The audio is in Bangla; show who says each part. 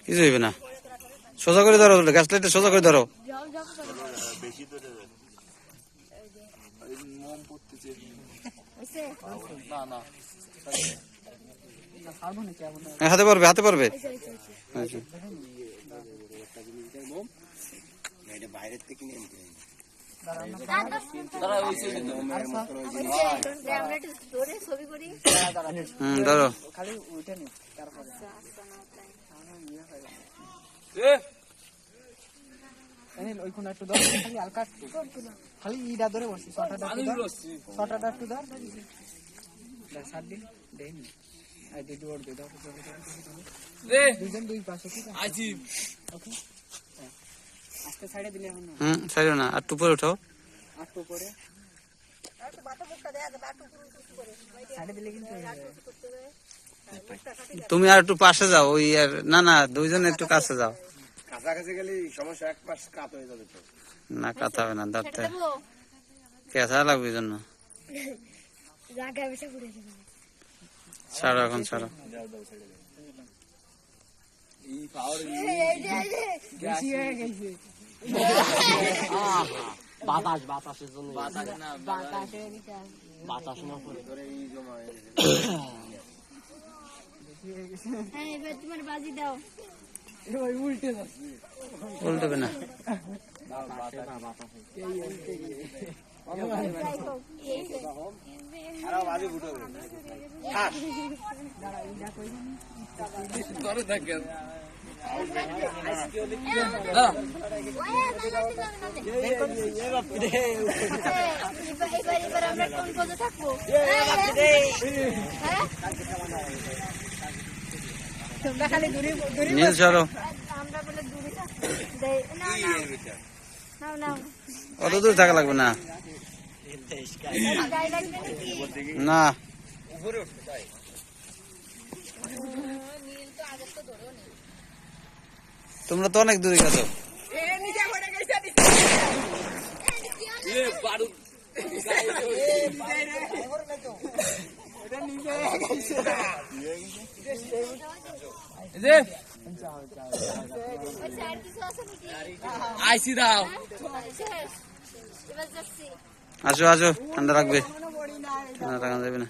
Speaker 1: কিছু হইবে না, সোজা করে ধরো, গ্যাস লাইটটা সোজা করে ধরো। হাতে পারবে, হাতে পারবে। ধরো
Speaker 2: খালি ইটা ধরে বসছি, ছটাটা একটু ধর, দুজন দুই পাশে, ঠিক আছে? আজকে সাইডে দিলে এখন
Speaker 1: ছাড়ো না, আর টুপরে উঠাও,
Speaker 2: আটটু করে সাইডে দিলে কিন্তু
Speaker 1: তুমি আর একটু পাশে যাও, ওই আর না না, দুইজনে একটু কাছে যাও।
Speaker 3: কাছাকাছি গেলে সমস্যা, এক পাশ কাত হয়ে যাবে তো।
Speaker 1: না কাত হবে না, ধরতে কেঁচা লাগবে জন্য। ছাড়ো এখন, ছাড়ো।
Speaker 3: বাতাসের জন্য বাতাস না পড়ে ধরে এই জমা
Speaker 1: উল্টবে না। নীল চলো, অত দূর থাকা লাগবে না। না তোমরা তো অনেক দূরে গেছো।
Speaker 3: আইসি দাও,
Speaker 1: আসো আসো, ঠান্ডা লাগবে, ঠান্ডা লাগানো যাবে না।